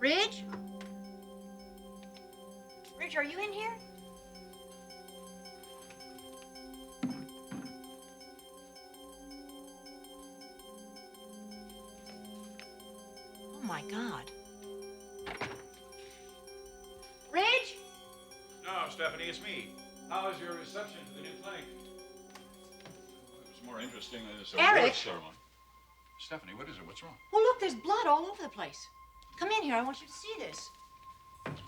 Ridge? Ridge, are you in here? Oh, my God. Ridge? No, Stephanie, it's me. How was your reception to the new play? It was more interesting than this Eric! award ceremony. Stephanie, what is it? What's wrong? Oh, look, there's blood all over the place. Come in here. I want you to see this. Listen,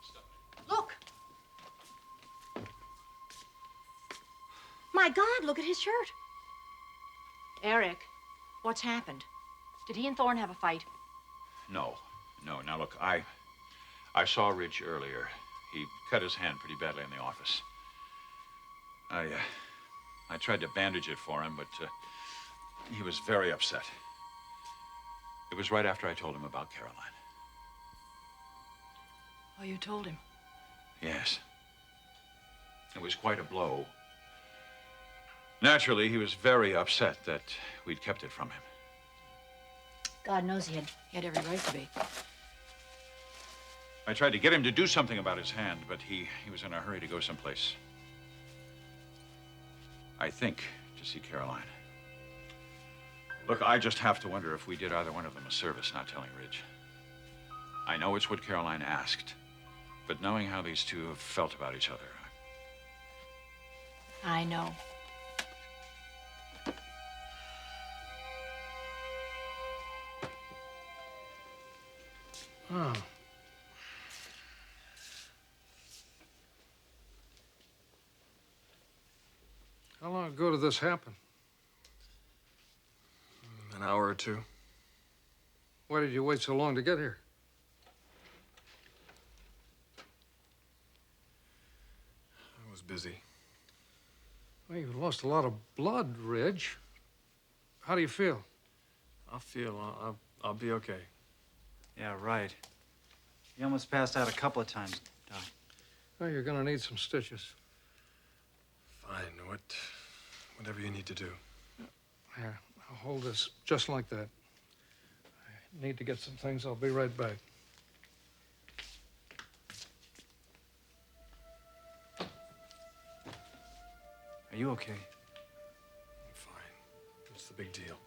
Stephanie. Look. My God, look at his shirt. Eric, what's happened? Did he and Thorne have a fight? No. Now, look, I saw Ridge earlier. He cut his hand pretty badly in the office. I tried to bandage it for him, but he was very upset. It was right after I told him about Caroline. Oh, you told him? Yes. It was quite a blow. Naturally, he was very upset that we'd kept it from him. God knows he had every right to be. I tried to get him to do something about his hand, but he was in a hurry to go someplace. I think to see Caroline. Look, I just have to wonder if we did either one of them a service not telling Ridge. I know it's what Caroline asked, but knowing how these two have felt about each other. I know. Oh. How long ago did this happen? An hour or two. Why did you wait so long to get here? I was busy. Well, you lost a lot of blood, Ridge. How do you feel? I'll be okay. Yeah, right. You almost passed out a couple of times, Doc. Well, you're gonna need some stitches. Fine. Whatever you need to do. Here, I'll hold this just like that. I need to get some things. I'll be right back. Are you okay? I'm fine. What's the big deal?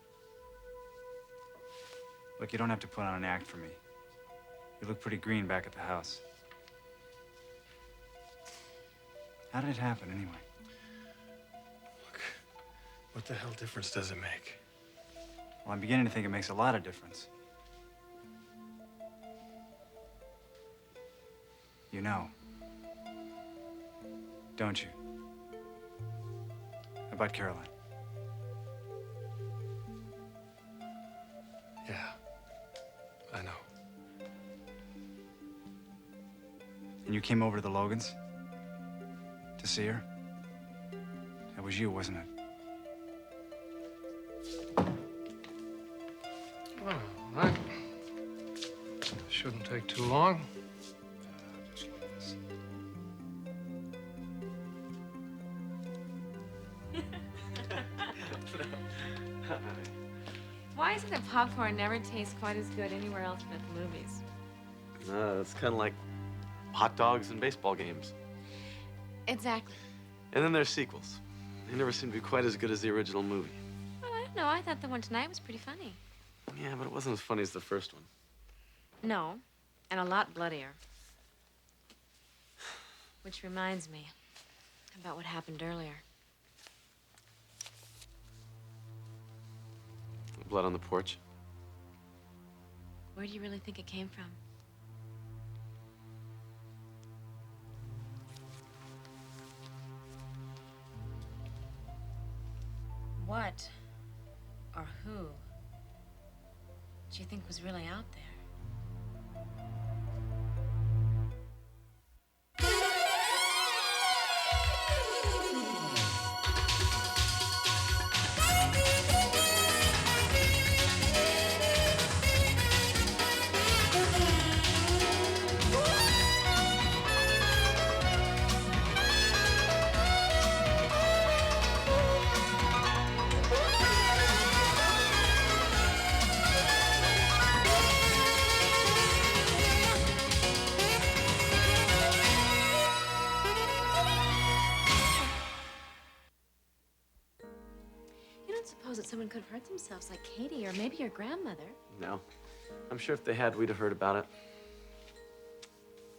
Look, you don't have to put on an act for me. You look pretty green back at the house. How did it happen, anyway? Look, what the hell difference does it make? Well, I'm beginning to think it makes a lot of difference. You know, don't you? About Caroline. Yeah, I know. And you came over to the Logans to see her? That was you, wasn't it? All right. Shouldn't take too long. Just like this. Why is it that popcorn never tastes quite as good anywhere else but at the movies? It's kind of like hot dogs and baseball games. Exactly. And then there's sequels. They never seem to be quite as good as the original movie. Well, I don't know. I thought the one tonight was pretty funny. Yeah, but it wasn't as funny as the first one. No, and a lot bloodier. Which reminds me about what happened earlier. Blood on the porch. Where do you really think it came from? What or who do you think was really out there? that someone could have hurt themselves, like Katie or maybe your grandmother. No. I'm sure if they had, we'd have heard about it.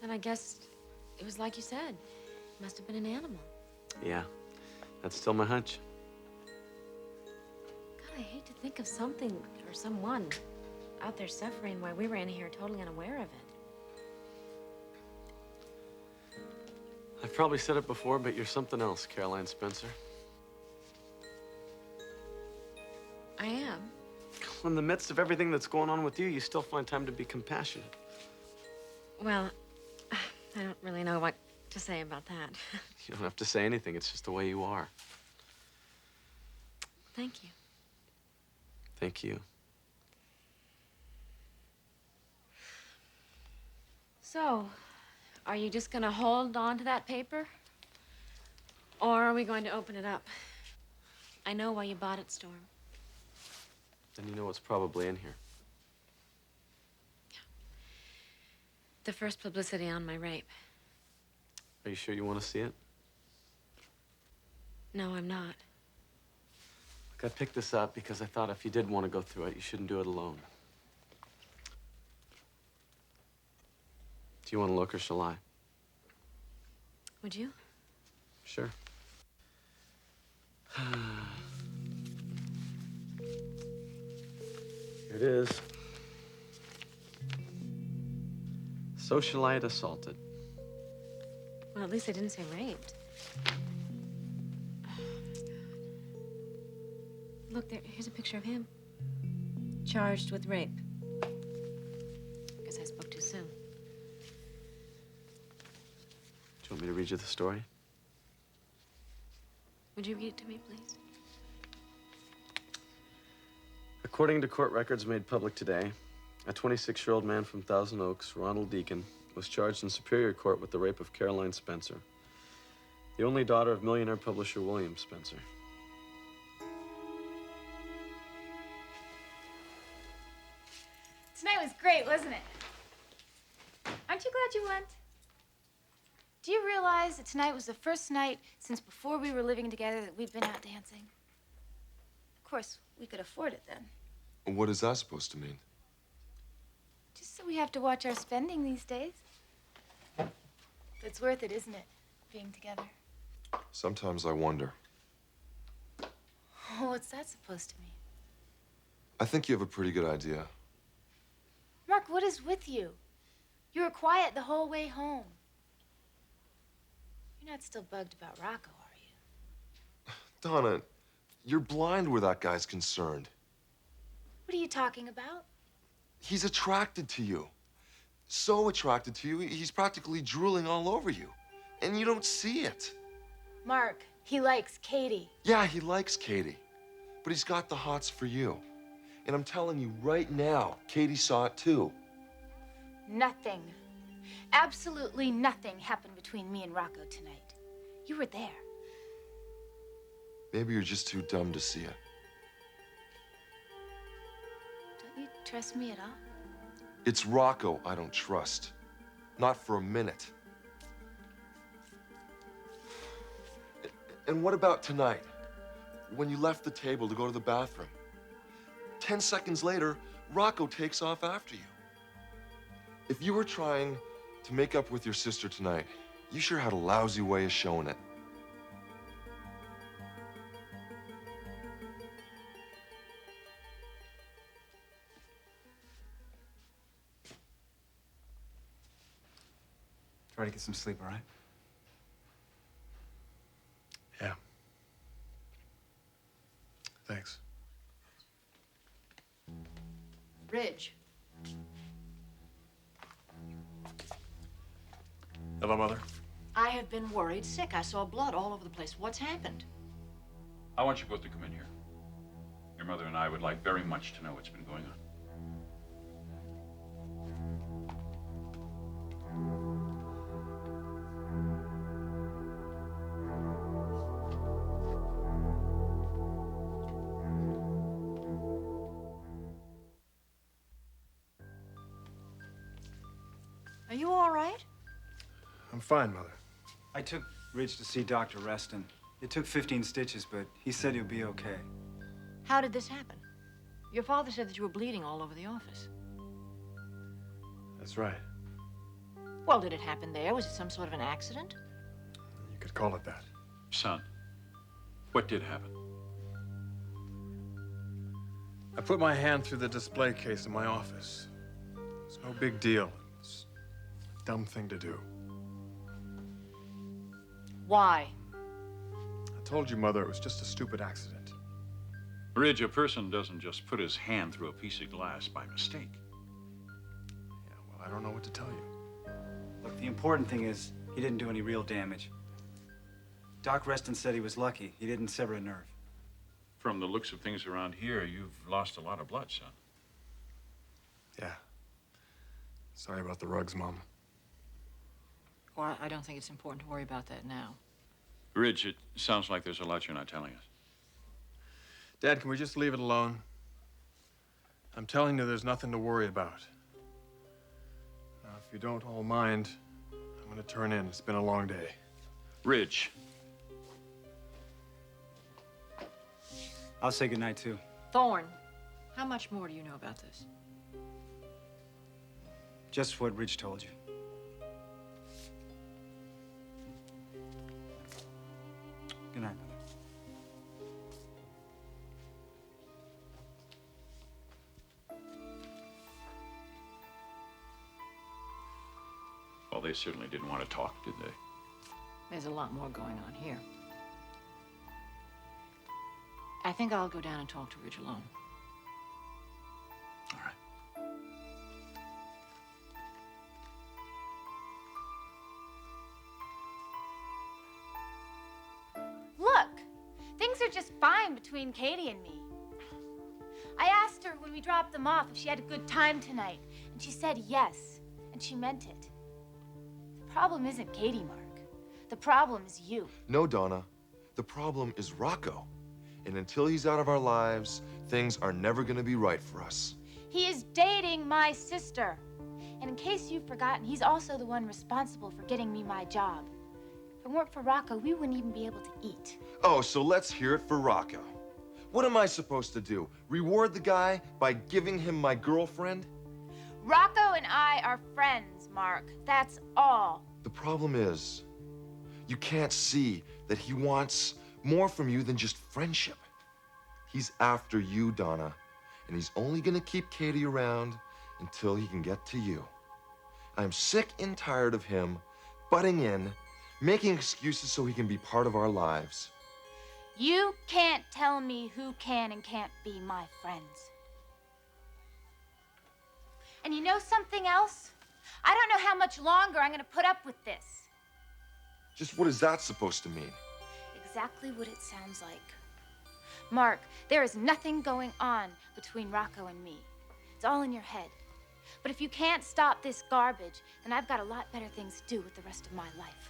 Then I guess it was like you said. It must have been an animal. Yeah. That's still my hunch. God, I hate to think of something or someone out there suffering while we were in here totally unaware of it. I've probably said it before, but you're something else, Caroline Spencer. I am. In the midst of everything that's going on with you, you still find time to be compassionate. Well, I don't really know what to say about that. You don't have to say anything. It's just the way you are. Thank you. Thank you. So, are you just gonna hold on to that paper? Or are we going to open it up? I know why you bought it, Storm. Then you know what's probably in here. The first publicity on my rape. Are you sure you want to see it? No, I'm not. Look, I picked this up because I thought if you did want to go through it, you shouldn't do it alone. Do you want to look or shall I? Would you? Sure. Here it is. Socialite assaulted. Well, at least I didn't say raped. Oh, my God. Look, here's a picture of him. Charged with rape. Guess I spoke too soon. Do you want me to read you the story? Would you read it to me, please? According to court records made public today, a 26-year-old man from Thousand Oaks, Ron Deacon, was charged in Superior Court with the rape of Caroline Spencer, the only daughter of millionaire publisher William Spencer. Tonight was great, wasn't it? Aren't you glad you went? Do you realize that tonight was the first night since before we were living together that we've been out dancing? Of course, we could afford it then. What is that supposed to mean? Just so we have to watch our spending these days. But it's worth it, isn't it, being together? Sometimes I wonder. Oh, what's that supposed to mean? I think you have a pretty good idea. Mark, what is with you? You were quiet the whole way home. You're not still bugged about Rocco, are you? Donna, you're blind where that guy's concerned. What are you talking about? He's attracted to you. So attracted to you, he's practically drooling all over you. And you don't see it. Mark, he likes Katie. Yeah, he likes Katie. But he's got the hots for you. And I'm telling you right now, Katie saw it too. Nothing, absolutely nothing happened between me and Rocco tonight. You were there. Maybe you're just too dumb to see it. Don't you trust me at all? It's Rocco I don't trust. Not for a minute. And what about tonight? When you left the table to go to the bathroom? 10 seconds later, Rocco takes off after you. If you were trying to make up with your sister tonight, you sure had a lousy way of showing it. Try to get some sleep, all right? Yeah. Thanks. Ridge. Hello, Mother. I have been worried sick. I saw blood all over the place. What's happened? I want you both to come in here. Your mother and I would like very much to know what's been going on. Are you all right? I'm fine, Mother. I took Ridge to see Dr. Reston. It took 15 stitches, but he said he'll be okay. How did this happen? Your father said that you were bleeding all over the office. That's right. Well, did it happen there? Was it some sort of an accident? You could call it that. Son, what did happen? I put my hand through the display case in my office. It's no big deal. It's a dumb thing to do. Why? I told you, Mother, it was just a stupid accident. Ridge, a person doesn't just put his hand through a piece of glass by mistake. Yeah, well, I don't know what to tell you. Look, the important thing is he didn't do any real damage. Doc Reston said he was lucky. He didn't sever a nerve. From the looks of things around here, you've lost a lot of blood, son. Yeah. Sorry about the rugs, Mom. Well, I don't think it's important to worry about that now. Ridge, it sounds like there's a lot you're not telling us. Dad, can we just leave it alone? I'm telling you, there's nothing to worry about. Now, if you don't all mind, I'm gonna turn in. It's been a long day. Ridge. I'll say goodnight, too. Thorne, how much more do you know about this? Just what Ridge told you. Good night, Mother. Well, they certainly didn't want to talk, did they? There's a lot more going on here. I think I'll go down and talk to Ridge alone. All right. Look, things are just fine between Katie and me. I asked her when we dropped them off if she had a good time tonight, and she said yes, and she meant it. The problem isn't Katie, Mark. The problem is you. No, Donna. The problem is Rocco. And until he's out of our lives, things are never gonna be right for us. He is dating my sister. And in case you've forgotten, he's also the one responsible for getting me my job. If it weren't for Rocco, we wouldn't even be able to eat. Oh, so let's hear it for Rocco. What am I supposed to do? Reward the guy by giving him my girlfriend? Rocco and I are friends, Mark. That's all. The problem is, you can't see that he wants more from you than just friendship. He's after you, Donna, and he's only gonna keep Katie around until he can get to you. I'm sick and tired of him butting in, making excuses so he can be part of our lives. You can't tell me who can and can't be my friends. And you know something else? I don't know how much longer I'm gonna put up with this. Just what is that supposed to mean? Exactly what it sounds like. Mark, there is nothing going on between Rocco and me. It's all in your head. But if you can't stop this garbage, then I've got a lot better things to do with the rest of my life.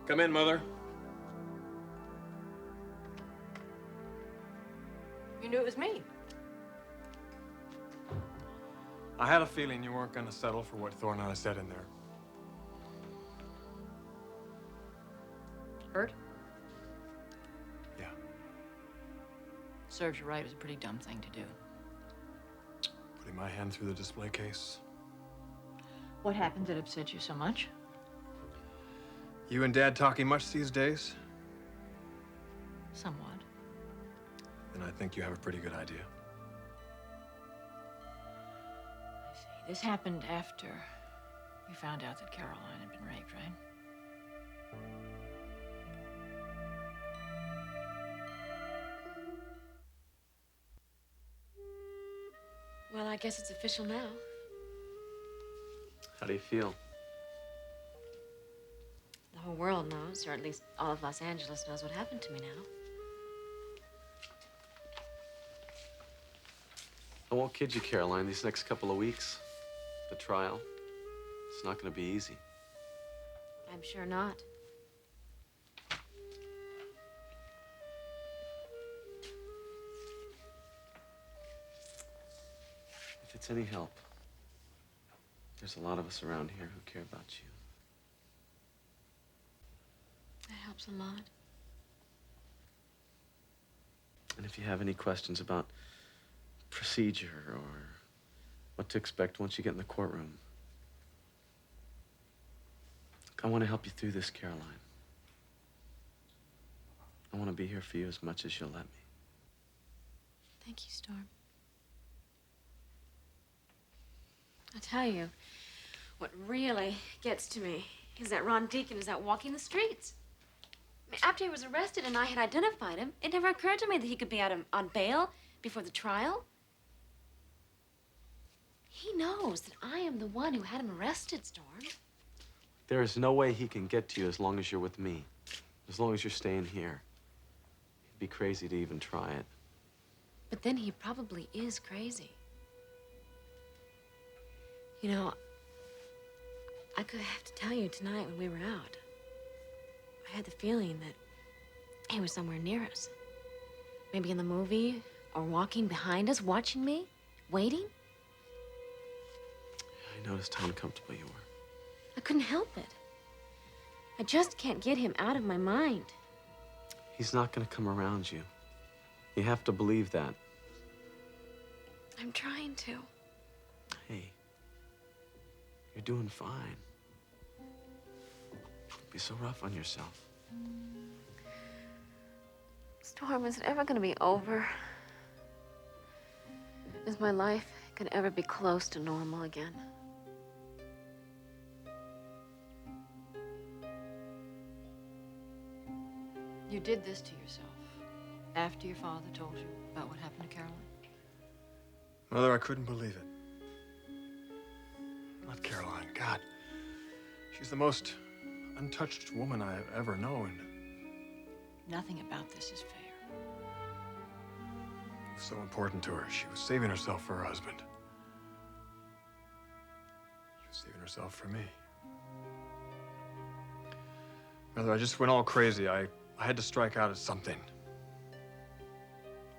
Come in, Mother. You knew it was me. I had a feeling you weren't gonna settle for what Thorne and I said in there. Hurt? Yeah. Serves you right. It was a pretty dumb thing to do. Putting my hand through the display case. What happened that upset you so much? You and Dad talking much these days? Somewhat. Then I think you have a pretty good idea. I see. This happened after you found out that Caroline had been raped, right? Well, I guess it's official now. How do you feel? The whole world knows, or at least all of Los Angeles knows what happened to me now. I won't kid you, Caroline. These next couple of weeks, the trial, it's not going to be easy. I'm sure not. If it's any help, there's There's a lot of us around here who care about you. That helps a lot. And if you have any questions about procedure or what to expect once you get in the courtroom, I want to help you through this, Caroline. I want to be here for you as much as you'll let me. Thank you, Storm. I tell you, what really gets to me is that Ron Deacon is out walking the streets. I mean, after he was arrested and I had identified him, it never occurred to me that he could be out on bail before the trial. He knows that I am the one who had him arrested, Storm. There is no way he can get to you as long as you're with me. As long as you're staying here. He'd be crazy to even try it. But then he probably is crazy. You know, I could have to tell you tonight when we were out. I had the feeling that he was somewhere near us. Maybe in the movie, or walking behind us, watching me, waiting. I noticed how uncomfortable you were. I couldn't help it. I just can't get him out of my mind. He's not going to come around you. You have to believe that. I'm trying to. Hey, you're doing fine. Don't be so rough on yourself. Storm, is it ever going to be over? Is my life going to ever be close to normal again? You did this to yourself after your father told you about what happened to Caroline? Mother, I couldn't believe it. Not Caroline. God. She's the most untouched woman I have ever known. Nothing about this is fair. It was so important to her. She was saving herself for her husband. She was saving herself for me. Mother, I just went all crazy. I had to strike out at something.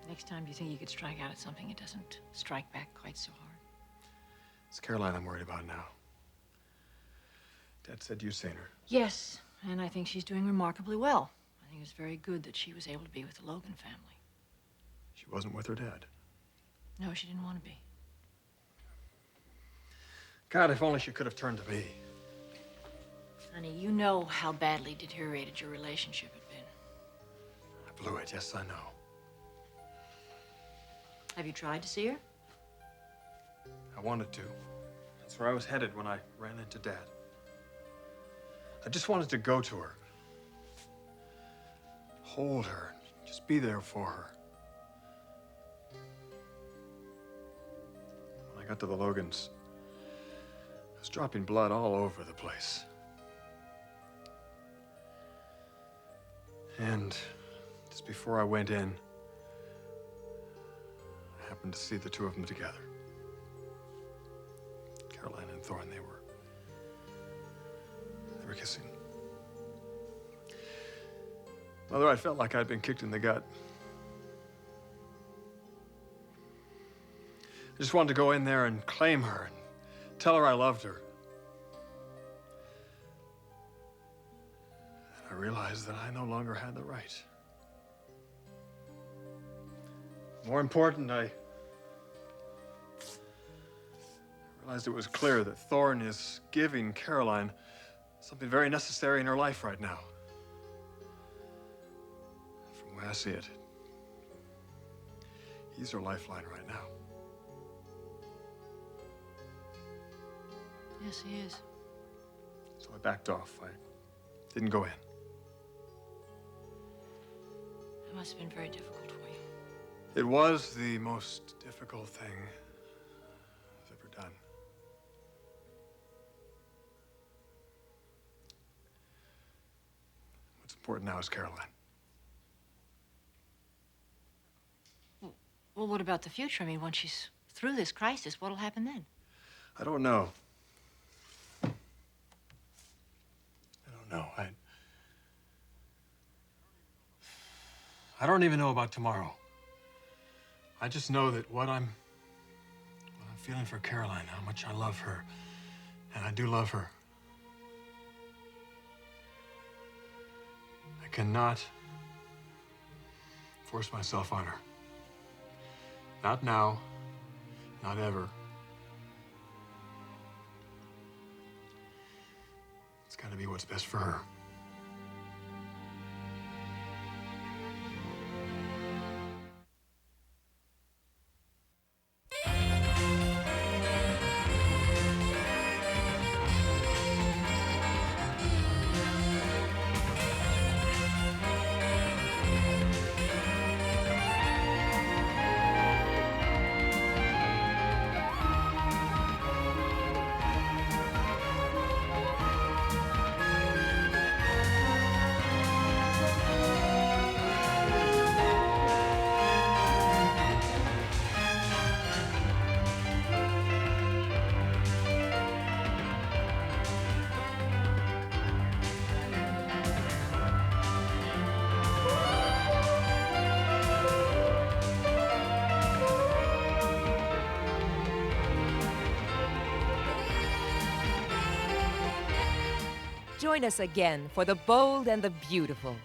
Next time you think you could strike out at something, it doesn't strike back quite so hard. It's Caroline I'm worried about now. Dad said you'd seen her. Yes, and I think she's doing remarkably well. I think it's very good that she was able to be with the Logan family. She wasn't with her dad. No, she didn't want to be. God, if only she could have turned to me. Honey, you know how badly deteriorated your relationship had been. I blew it, yes, I know. Have you tried to see her? I wanted to. That's where I was headed when I ran into Dad. I just wanted to go to her. Hold her. Just be there for her. When I got to the Logans, I was dropping blood all over the place. And just before I went in, I happened to see the two of them together. Caroline and Thorne, they were kissing. Mother, I felt like I'd been kicked in the gut. I just wanted to go in there and claim her and tell her I loved her. And I realized that I no longer had the right. More important, I realized it was clear that Thorne is giving Caroline something very necessary in her life right now. From the way I see it, he's her lifeline right now. Yes, he is. So I backed off. I didn't go in. It must have been very difficult for you. It was the most difficult thing I've ever done. What's important now is Caroline. Well, what about the future? I mean, once she's through this crisis, what'll happen then? I don't know. I don't know. I don't even know about tomorrow. I just know that what I'm feeling for Caroline, how much I love her, And I do love her. I cannot force myself on her. Not now, not ever. It's got to be what's best for her. Join us again for The Bold and the Beautiful.